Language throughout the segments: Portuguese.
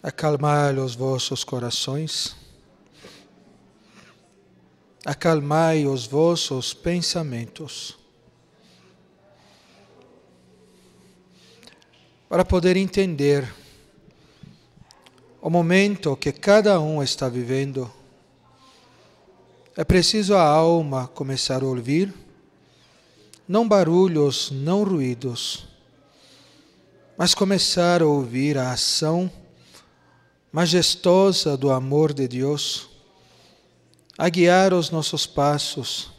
Acalmai os vossos corações, acalmai os vossos pensamentos, para poder entender o momento que cada um está vivendo. É preciso a alma começar a ouvir, não barulhos, não ruídos, mas começar a ouvir a ação majestosa do amor de Deus, a guiar os nossos passos,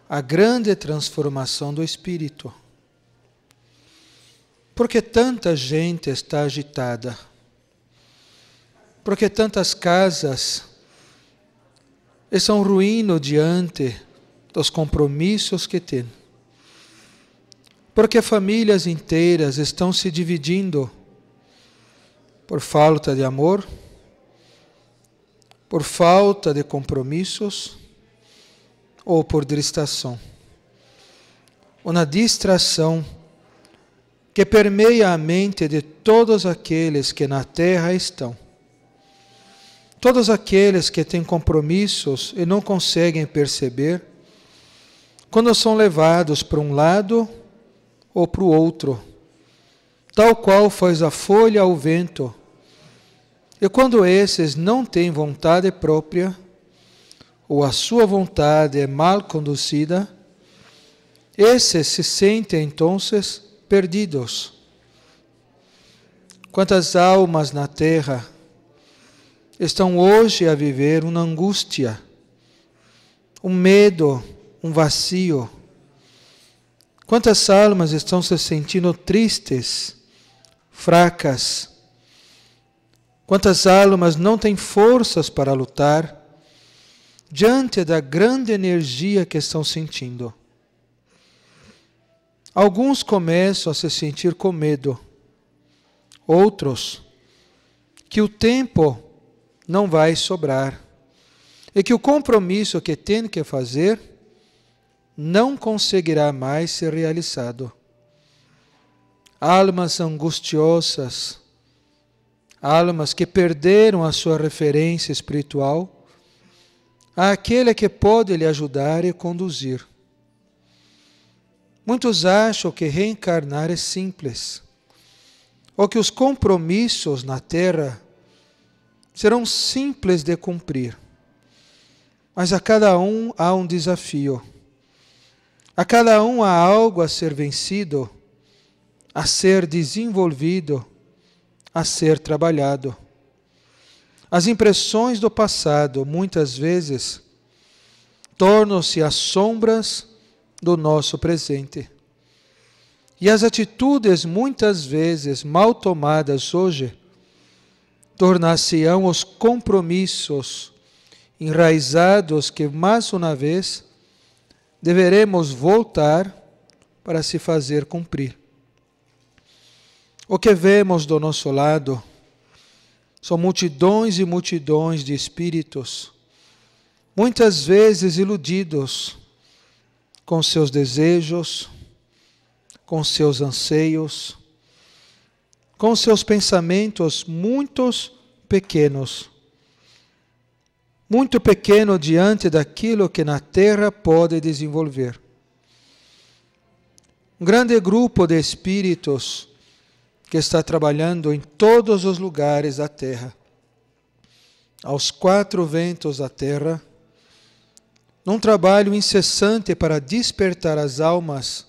a grande transformação do Espírito. Porque tanta gente está agitada? Porque tantas casas estão ruindo diante dos compromissos que têm? Porque famílias inteiras estão se dividindo por falta de amor, por falta de compromissos ou por distração. Uma distração que permeia a mente de todos aqueles que na terra estão. Todos aqueles que têm compromissos e não conseguem perceber, quando são levados para um lado ou para o outro, tal qual faz a folha ao vento. E quando esses não têm vontade própria, ou a sua vontade é mal conduzida, esses se sentem então perdidos. Quantas almas na terra estão hoje a viver uma angústia, um medo, um vazio? Quantas almas estão se sentindo tristes, fracas? Quantas almas não têm forças para lutar diante da grande energia que estão sentindo? Alguns começam a se sentir com medo, outros que o tempo não vai sobrar e que o compromisso que tem que fazer não conseguirá mais ser realizado. Almas angustiosas, almas que perderam a sua referência espiritual, àquele que pode lhe ajudar e conduzir. Muitos acham que reencarnar é simples, ou que os compromissos na terra serão simples de cumprir. Mas a cada um há um desafio. A cada um há algo a ser vencido, a ser desenvolvido, a ser trabalhado. As impressões do passado, muitas vezes, tornam-se as sombras do nosso presente. E as atitudes, muitas vezes, mal tomadas hoje, tornar-se-ão os compromissos enraizados que, mais uma vez, deveremos voltar para se fazer cumprir. O que vemos do nosso lado são multidões e multidões de espíritos, muitas vezes iludidos com seus desejos, com seus anseios, com seus pensamentos muito pequenos diante daquilo que na terra pode desenvolver. Um grande grupo de espíritos que está trabalhando em todos os lugares da terra, aos quatro ventos da terra, num trabalho incessante para despertar as almas,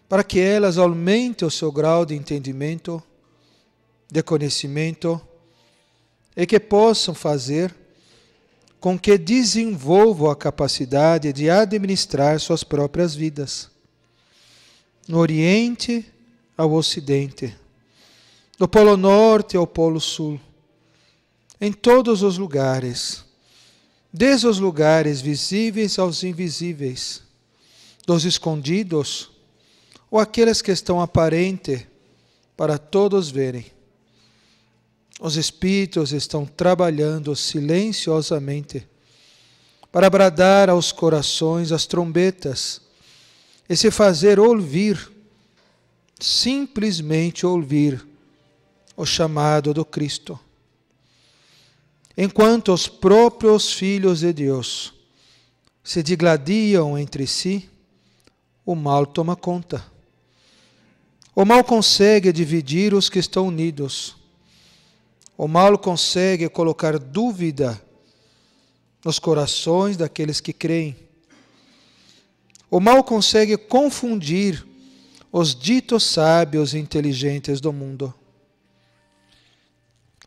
para que elas aumentem o seu grau de entendimento, de conhecimento, e que possam fazer com que desenvolvam a capacidade de administrar suas próprias vidas. No Oriente ao Ocidente, do Polo Norte ao Polo Sul, em todos os lugares, desde os lugares visíveis aos invisíveis, dos escondidos ou aqueles que estão aparentes para todos verem. Os Espíritos estão trabalhando silenciosamente para bradar aos corações as trombetas e se fazer ouvir, simplesmente ouvir o chamado do Cristo. Enquanto os próprios filhos de Deus se digladiam entre si, o mal toma conta. O mal consegue dividir os que estão unidos. O mal consegue colocar dúvida nos corações daqueles que creem. O mal consegue confundir os ditos sábios e inteligentes do mundo.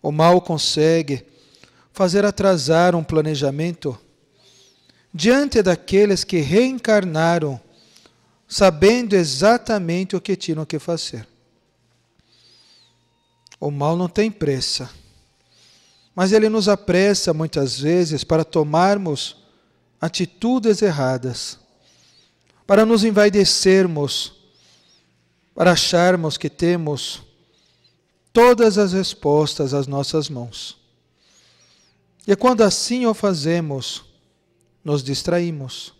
O mal consegue fazer atrasar um planejamento diante daqueles que reencarnaram, sabendo exatamente o que tinham que fazer. O mal não tem pressa, mas ele nos apressa muitas vezes para tomarmos atitudes erradas, para nos envaidecermos, para acharmos que temos todas as respostas às nossas mãos. E quando assim o fazemos, nos distraímos.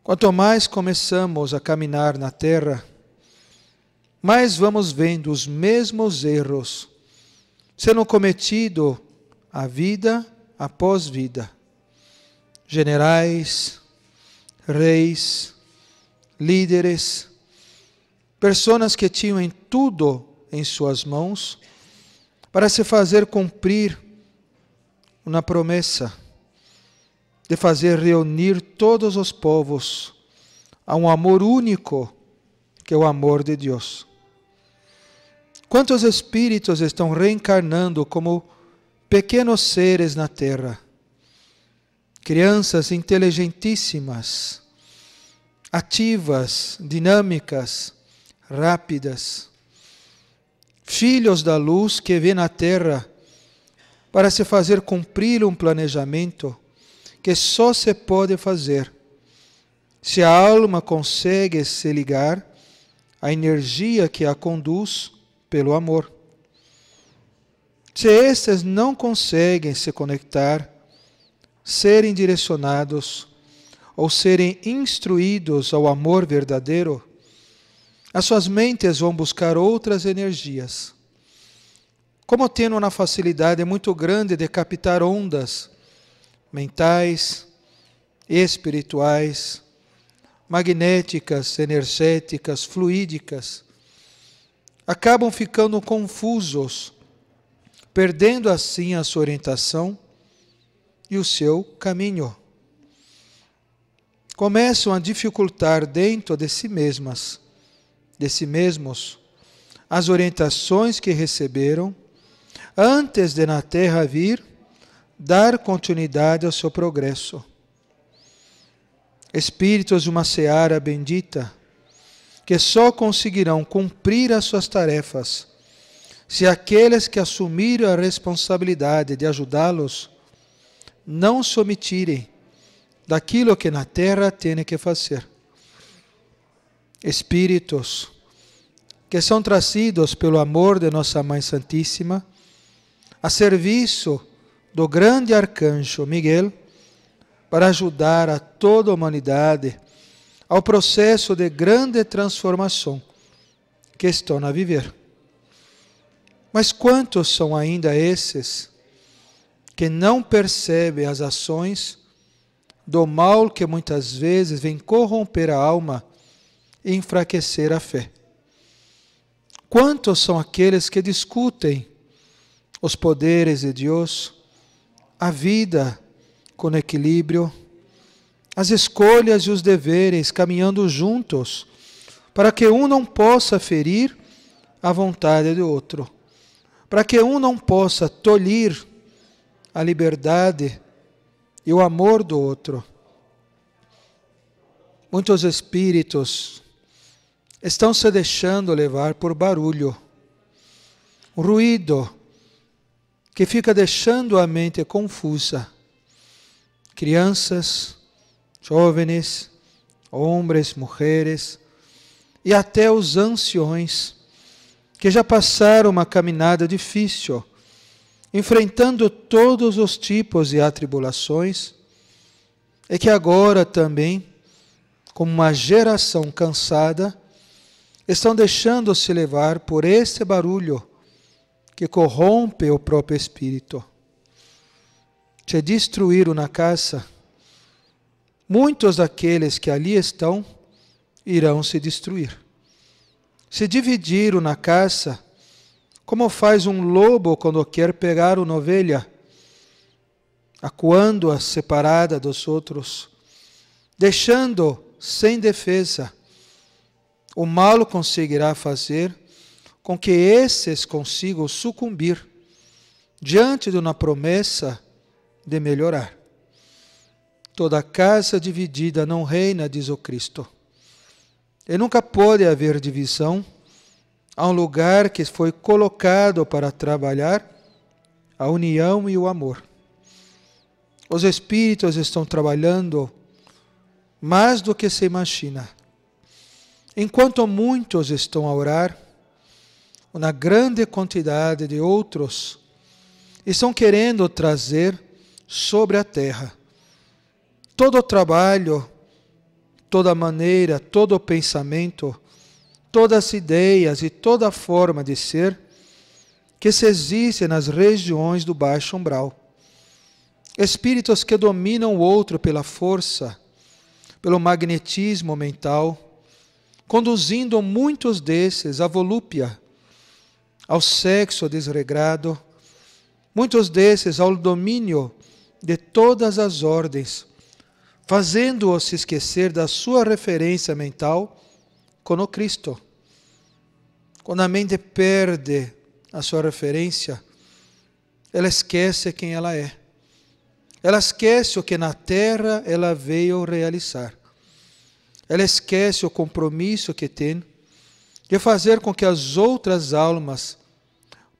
Quanto mais começamos a caminhar na terra, mais vamos vendo os mesmos erros sendo cometidos a vida após vida. Generais, reis, líderes, pessoas que tinham em tudo em suas mãos para se fazer cumprir uma promessa de fazer reunir todos os povos a um amor único, que é o amor de Deus. Quantos espíritos estão reencarnando como pequenos seres na terra? Crianças inteligentíssimas, ativas, dinâmicas, rápidas. Filhos da luz que vêm na terra para se fazer cumprir um planejamento que só se pode fazer se a alma consegue se ligar à energia que a conduz pelo amor. Se estes não conseguem se conectar, serem direcionados ou serem instruídos ao amor verdadeiro, as suas mentes vão buscar outras energias. Como tendo uma facilidade muito grande de captar ondas mentais, espirituais, magnéticas, energéticas, fluídicas, acabam ficando confusos, perdendo assim a sua orientação e o seu caminho. Começam a dificultar dentro de si mesmos, as orientações que receberam, antes de na terra vir, dar continuidade ao seu progresso. Espíritos de uma seara bendita, que só conseguirão cumprir as suas tarefas se aqueles que assumiram a responsabilidade de ajudá-los não se omitirem daquilo que na terra têm que fazer. Espíritos que são trazidos pelo amor de Nossa Mãe Santíssima a serviço do grande arcanjo Miguel para ajudar a toda a humanidade ao processo de grande transformação que estão a viver. Mas quantos são ainda esses que não percebem as ações do mal que muitas vezes vem corromper a alma e enfraquecer a fé? Quantos são aqueles que discutem os poderes de Deus, a vida com equilíbrio, as escolhas e os deveres caminhando juntos, para que um não possa ferir a vontade do outro, para que um não possa tolir a liberdade e o amor do outro. Muitos espíritos estão se deixando levar por barulho, ruído, que fica deixando a mente confusa. Crianças, jovens, homens, mulheres e até os anciões que já passaram uma caminhada difícil, enfrentando todos os tipos de atribulações, e que agora também, como uma geração cansada, estão deixando-se levar por esse barulho que corrompe o próprio espírito. Se destruir uma casa, muitos daqueles que ali estão irão se destruir. Se dividir uma caça, como faz um lobo quando quer pegar uma ovelha, acuando-a separada dos outros, deixando sem defesa, o mal conseguirá fazer com que esses consigam sucumbir diante de uma promessa de melhorar. Toda casa dividida não reina, diz o Cristo. E nunca pode haver divisão a um lugar que foi colocado para trabalhar a união e o amor. Os Espíritos estão trabalhando mais do que se imagina. Enquanto muitos estão a orar, uma grande quantidade de outros estão querendo trazer sobre a terra todo o trabalho, toda maneira, todo o pensamento, todas as ideias e toda a forma de ser que se existe nas regiões do baixo umbral. Espíritos que dominam o outro pela força, pelo magnetismo mental, conduzindo muitos desses à volúpia, ao sexo desregrado, muitos desses ao domínio de todas as ordens, fazendo-os se esquecer da sua referência mental com o Cristo. Quando a mente perde a sua referência, ela esquece quem ela é. Ela esquece o que na terra ela veio realizar. Ela esquece o compromisso que tem de fazer com que as outras almas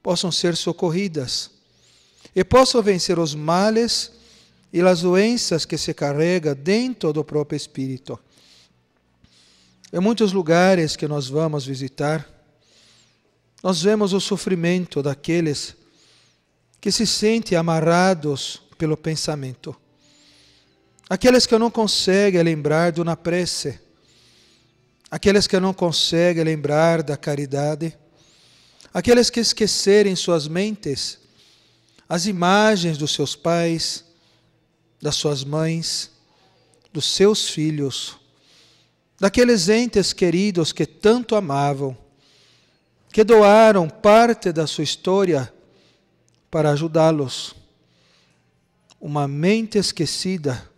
possam ser socorridas e possam vencer os males e as doenças que se carrega dentro do próprio espírito. Em muitos lugares que nós vamos visitar, nós vemos o sofrimento daqueles que se sentem amarrados pelo pensamento. Aqueles que não conseguem lembrar de uma prece, aqueles que não conseguem lembrar da caridade, aqueles que esquecerem em suas mentes as imagens dos seus pais, das suas mães, dos seus filhos, daqueles entes queridos que tanto amavam, que doaram parte da sua história para ajudá-los. Uma mente esquecida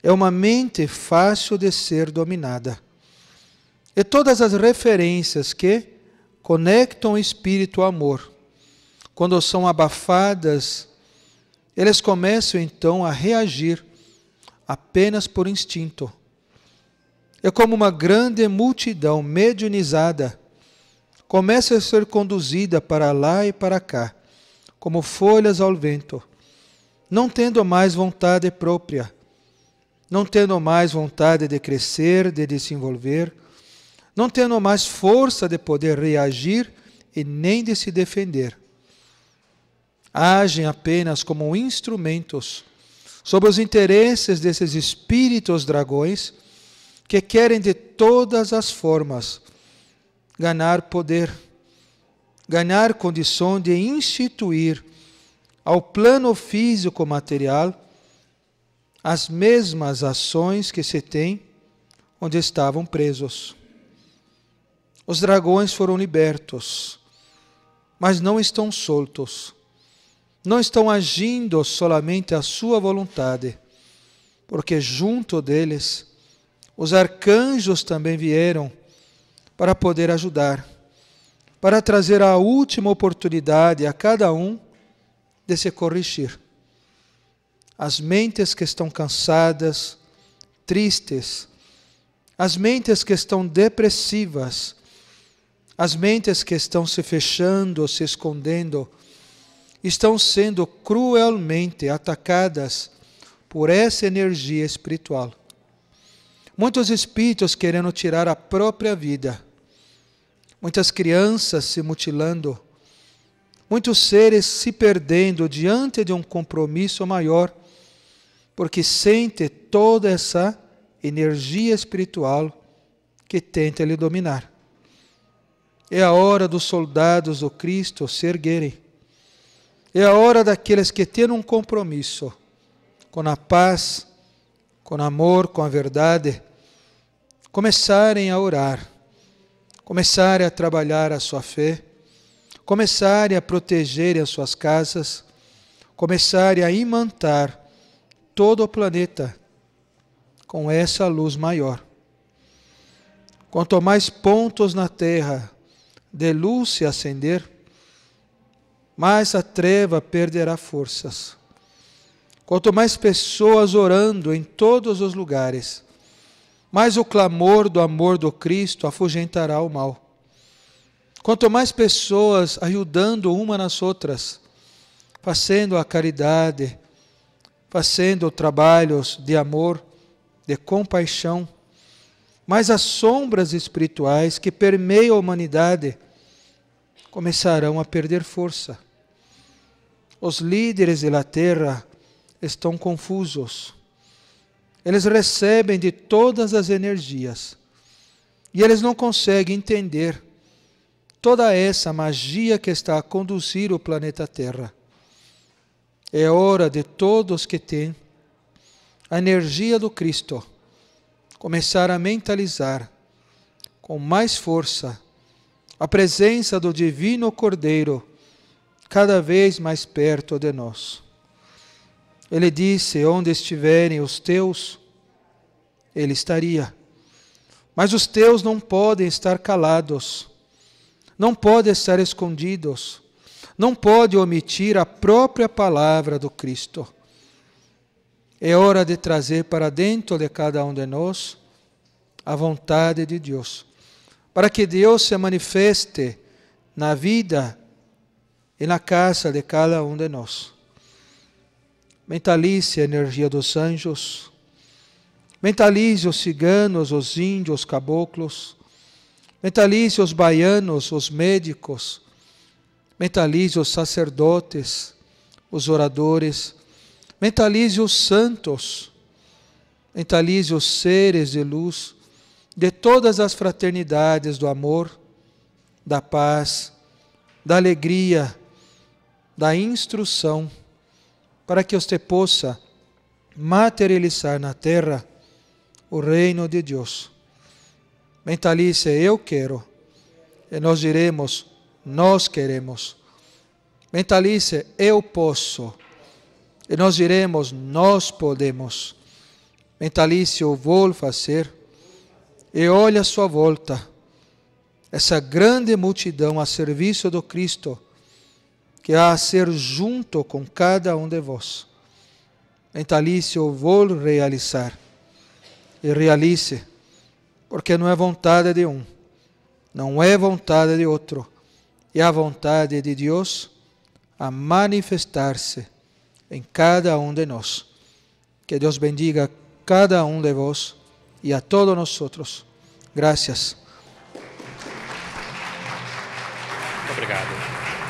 é uma mente fácil de ser dominada. E todas as referências que conectam o espírito ao amor, quando são abafadas, eles começam então a reagir apenas por instinto. É como uma grande multidão mediunizada começa a ser conduzida para lá e para cá, como folhas ao vento, não tendo mais vontade própria, não tendo mais vontade de crescer, de desenvolver, não tendo mais força de poder reagir e nem de se defender. Agem apenas como instrumentos sob os interesses desses espíritos dragões que querem de todas as formas ganhar poder, ganhar condição de instituir ao plano físico material as mesmas ações que se tem onde estavam presos. Os dragões foram libertos, mas não estão soltos. Não estão agindo solamente à sua vontade, porque junto deles os arcanjos também vieram para poder ajudar, para trazer a última oportunidade a cada um de se corrigir. As mentes que estão cansadas, tristes, as mentes que estão depressivas, as mentes que estão se fechando, se escondendo, estão sendo cruelmente atacadas por essa energia espiritual. Muitos espíritos querendo tirar a própria vida, muitas crianças se mutilando, muitos seres se perdendo diante de um compromisso maior, porque sente toda essa energia espiritual que tenta lhe dominar. É a hora dos soldados do Cristo se erguerem. É a hora daqueles que têm um compromisso com a paz, com amor, com a verdade, começarem a orar, começarem a trabalhar a sua fé, começarem a proteger as suas casas, começarem a imantar todo o planeta com essa luz maior. Quanto mais pontos na terra de luz se acender, mais a treva perderá forças. Quanto mais pessoas orando em todos os lugares, mais o clamor do amor do Cristo afugentará o mal. Quanto mais pessoas ajudando uma nas outras, fazendo a caridade, fazendo trabalhos de amor, de compaixão, mais as sombras espirituais que permeiam a humanidade começarão a perder força. Os líderes da terra estão confusos. Eles recebem de todas as energias e eles não conseguem entender toda essa magia que está a conduzir o planeta Terra. É hora de todos que têm a energia do Cristo começar a mentalizar com mais força a presença do Divino Cordeiro cada vez mais perto de nós. Ele disse, onde estiverem os teus, ele estaria. Mas os teus não podem estar calados, não podem estar escondidos, não podem omitir a própria palavra do Cristo. É hora de trazer para dentro de cada um de nós a vontade de Deus, para que Deus se manifeste na vida e na casa de cada um de nós. Mentalize a energia dos anjos, mentalize os ciganos, os índios, os caboclos, mentalize os baianos, os médicos, mentalize os sacerdotes, os oradores, mentalize os santos, mentalize os seres de luz de todas as fraternidades do amor, da paz, da alegria, da instrução, para que você possa materializar na terra o reino de Deus. Mentalize, eu quero, e nós diremos, nós queremos. Mentalize, eu posso, e nós diremos, nós podemos. Mentalize, eu vou fazer, e olhe à sua volta, essa grande multidão a serviço do Cristo, que há a ser junto com cada um de vós. Mentalize, eu vou realizar. E realize, porque não é vontade de um, não é vontade de outro, é a vontade de Deus a manifestar-se em cada um de nós. Que Deus bendiga cada um de vós e a todos nós outros. Graças. Obrigado.